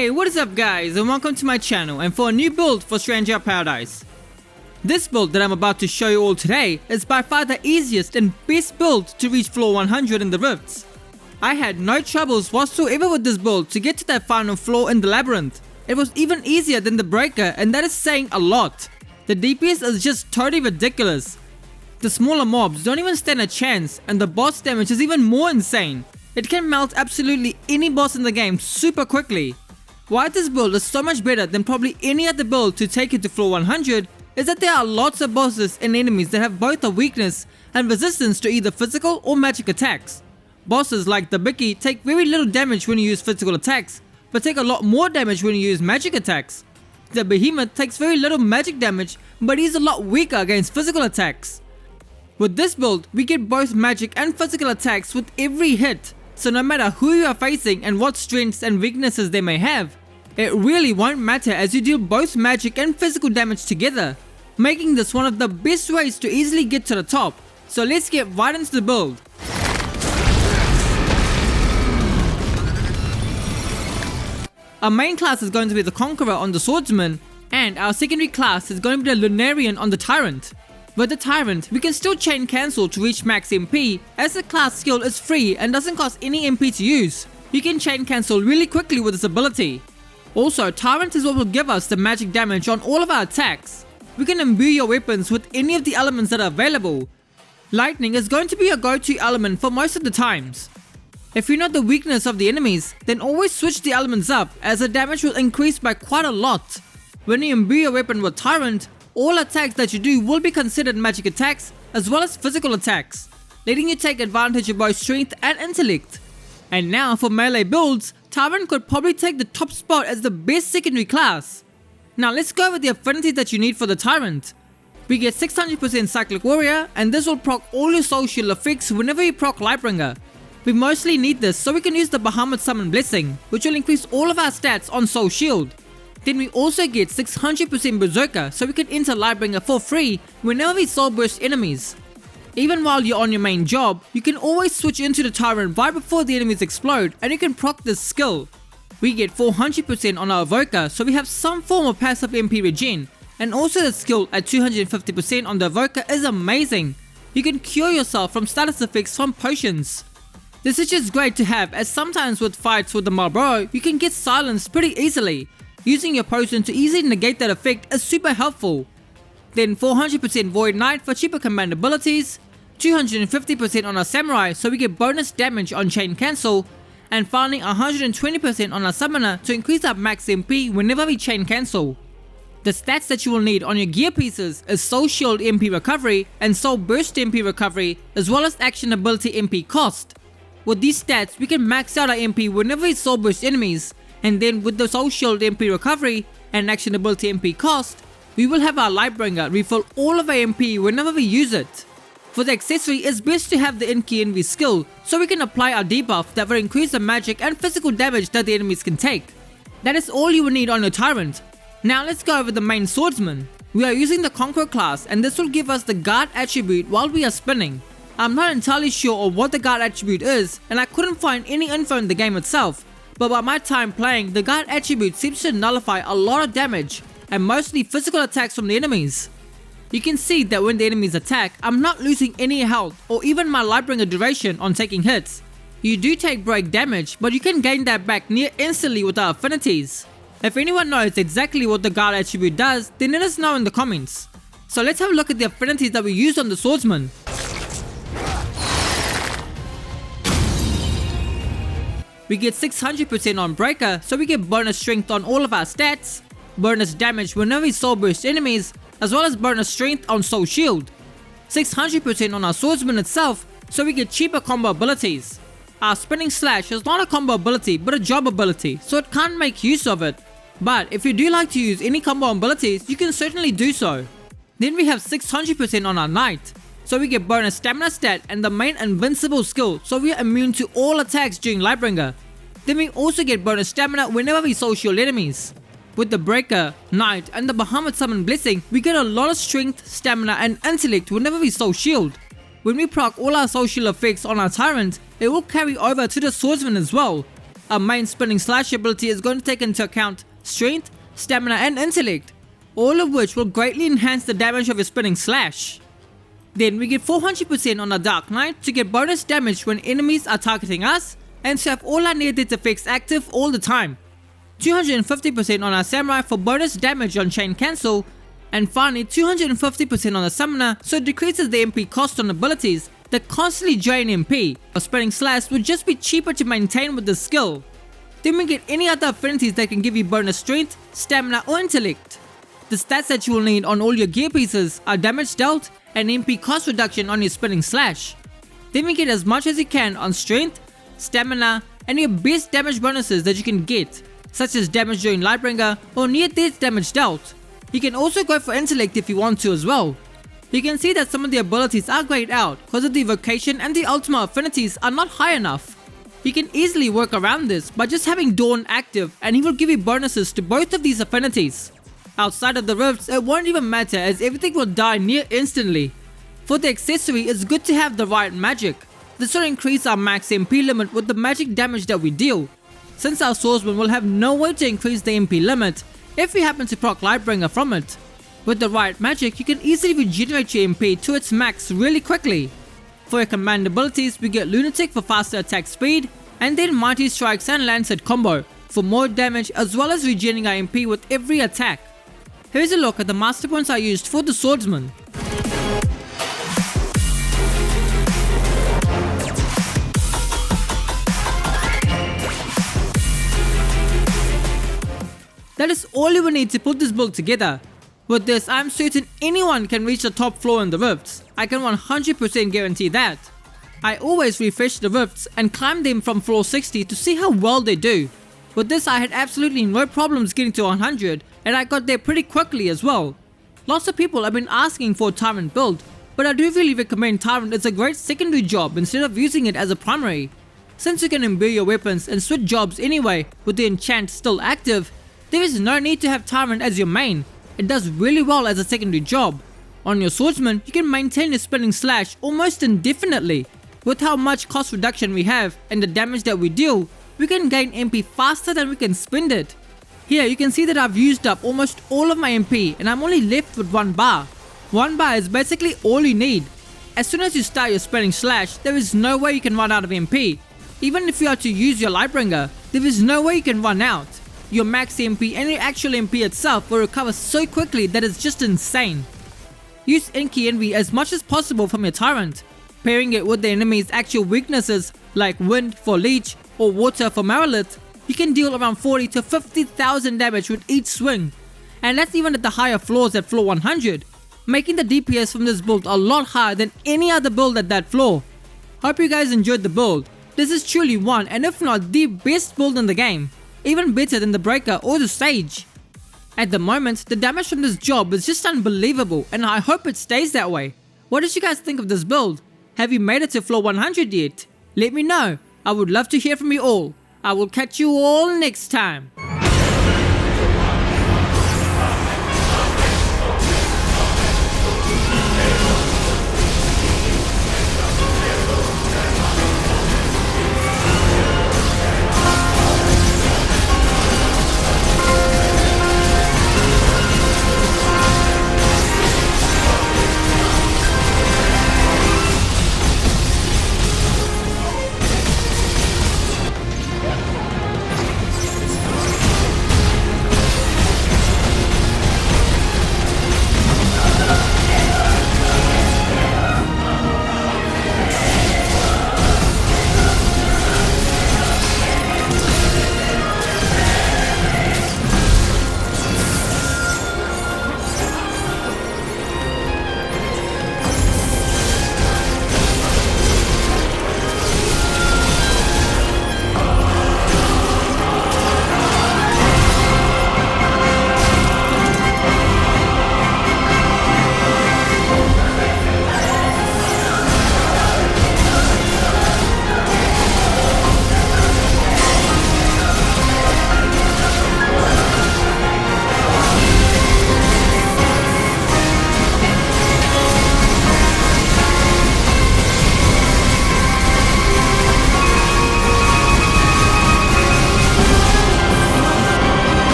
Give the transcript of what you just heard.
Hey, what is up guys, and welcome to my channel and for a new build for Stranger Paradise. This build that I'm about to show you all today is by far the easiest and best build to reach floor 100 in the rifts. I had no troubles whatsoever with this build to get to that final floor in the labyrinth. It was even easier than the breaker, and that is saying a lot. The DPS is just totally ridiculous. The smaller mobs don't even stand a chance, and the boss damage is even more insane. It can melt absolutely any boss in the game super quickly. Why this build is so much better than probably any other build to take you to floor 100 is that there are lots of bosses and enemies that have both a weakness and resistance to either physical or magic attacks. Bosses like the Bicky take very little damage when you use physical attacks, but take a lot more damage when you use magic attacks. The Behemoth takes very little magic damage, but is a lot weaker against physical attacks. With this build, we get both magic and physical attacks with every hit, so no matter who you are facing and what strengths and weaknesses they may have, it really won't matter as you deal both magic and physical damage together, making this one of the best ways to easily get to the top. So let's get right into the build. Our main class is going to be the Conqueror on the Swordsman, and our secondary class is going to be the Lunarian on the Tyrant. With the Tyrant, we can still chain cancel to reach max MP, as the class skill is free and doesn't cost any MP to use. You can chain cancel really quickly with this ability. Also, Tyrant is what will give us the magic damage on all of our attacks. We can imbue your weapons with any of the elements that are available. Lightning is going to be your go-to element for most of the times. If you know the weakness of the enemies, then always switch the elements up, as the damage will increase by quite a lot. When you imbue your weapon with Tyrant, all attacks that you do will be considered magic attacks as well as physical attacks, letting you take advantage of both strength and intellect. And now for melee builds, Tyrant could probably take the top spot as the best secondary class. Now let's go over the affinities that you need for the Tyrant. We get 600% Cyclic Warrior, and this will proc all your social effects whenever you proc Lightbringer. We mostly need this so we can use the Bahamut Summon Blessing, which will increase all of our stats on Soul Shield. Then we also get 600% Berserker, so we can enter Lightbringer for free whenever we Soul Burst enemies. Even while you're on your main job, you can always switch into the Tyrant right before the enemies explode, and you can proc this skill. We get 400% on our Evoker, so we have some form of passive MP regen, and also the skill at 250% on the Evoker is amazing. You can cure yourself from status effects from potions. This is just great to have, as sometimes with fights with the Marlboro, you can get silenced pretty easily. Using your potion to easily negate that effect is super helpful. Then 400% Void Knight for cheaper command abilities, 250% on our Samurai so we get bonus damage on chain cancel, and finally 120% on our Summoner to increase our max MP whenever we chain cancel. The stats that you will need on your gear pieces is Soul Shield MP recovery and Soul Burst MP recovery, as well as action ability MP cost. With these stats, we can max out our MP whenever we Soul Burst enemies, and then with the Soul Shield MP recovery and action ability MP cost, we will have our Lightbringer refill all of our MP whenever we use it. For the accessory, it's best to have the Inky Envy skill, so we can apply our debuff that will increase the magic and physical damage that the enemies can take. That is all you will need on your Tyrant. Now let's go over the main Swordsman. We are using the Conqueror class, and this will give us the Guard attribute while we are spinning. I'm not entirely sure of what the Guard attribute is, and I couldn't find any info in the game itself, but by my time playing, the Guard attribute seems to nullify a lot of damage, and mostly physical attacks from the enemies. You can see that when the enemies attack, I'm not losing any health or even my Lightbringer duration on taking hits. You do take break damage, but you can gain that back near instantly with our affinities. If anyone knows exactly what the Guard attribute does, then let us know in the comments. So let's have a look at the affinities that we use on the Swordsman. We get 600% on Breaker, so we get bonus strength on all of our stats, bonus damage whenever we Soul Burst enemies, as well as bonus strength on Soul Shield. 600% on our Swordsman itself, so we get cheaper combo abilities. Our Spinning Slash is not a combo ability but a job ability, so it can't make use of it. But if you do like to use any combo abilities, you can certainly do so. Then we have 600% on our Knight, so we get bonus stamina stat and the main invincible skill, so we are immune to all attacks during Lightbringer. Then we also get bonus stamina whenever we Soul Shield enemies. With the Breaker, Knight and the Bahamut Summon Blessing, we get a lot of strength, stamina and intellect whenever we Soul Shield. When we proc all our social effects on our Tyrant, it will carry over to the Swordsman as well. our main spinning slash ability is going to take into account strength, stamina and intellect, all of which will greatly enhance the damage of your spinning slash. Then we get 400% on our Dark Knight to get bonus damage when enemies are targeting us and to have all our near-death effects active all the time. 250% on our Samurai for bonus damage on chain cancel, and finally 250% on the Summoner so it decreases the MP cost on abilities that constantly drain MP. A spinning slash would just be cheaper to maintain with the skill. Then we get any other affinities that can give you bonus strength, stamina or intellect. The stats that you will need on all your gear pieces are damage dealt and MP cost reduction on your spinning slash. Then we get as much as you can on strength, stamina and your best damage bonuses that you can get, such as damage during Lightbringer or near death damage dealt. You can also go for intellect if you want to as well. You can see that some of the abilities are grayed out because of the evocation and the ultimate affinities are not high enough. You can easily work around this by just having Dawn active and he will give you bonuses to both of these affinities. Outside of the rifts it won't even matter as everything will die near instantly. For the accessory it's good to have the right magic. This will increase our max MP limit with the magic damage that we deal, since our swordsman will have no way to increase the MP limit if we happen to proc Lightbringer from it. With the right magic you can easily regenerate your MP to its max really quickly. For your command abilities we get Lunatic for faster attack speed and then Mighty Strikes and Lancet combo for more damage as well as regenerating our MP with every attack. Here's a look at the master points I used for the swordsman. That is all you will need to put this build together. With this, I am certain anyone can reach the top floor in the rifts. I can 100% guarantee that. I always refresh the rifts and climb them from floor 60 to see how well they do. With this, I had absolutely no problems getting to 100 and I got there pretty quickly as well. Lots of people have been asking for a Tyrant build, but I do really recommend Tyrant as a great secondary job instead of using it as a primary. Since you can imbue your weapons and switch jobs anyway with the enchant still active, there is no need to have Tyrant as your main. It does really well as a secondary job. On your swordsman, you can maintain your spinning slash almost indefinitely. With how much cost reduction we have and the damage that we deal, we can gain MP faster than we can spend it. Here you can see that I've used up almost all of my MP and I'm only left with 1 bar. 1 bar is basically all you need. As soon as you start your spinning slash, there is no way you can run out of MP. Even if you are to use your Lightbringer, there is no way you can run out. Your max MP and your actual MP itself will recover so quickly that it's just insane. Use Inky Envy as much as possible from your Tyrant. Pairing it with the enemy's actual weaknesses like Wind for Leech or Water for Marilith, you can deal around 40 to 50,000 damage with each swing. And that's even at the higher floors at floor 100, making the DPS from this build a lot higher than any other build at that floor. Hope you guys enjoyed the build. This is truly one and if not the best build in the game. Even better than the Breaker or the Sage. At the moment, the damage from this job is just unbelievable and I hope it stays that way. What did you guys think of this build? Have you made it to floor 100 yet? Let me know. I would love to hear from you all. I will catch you all next time.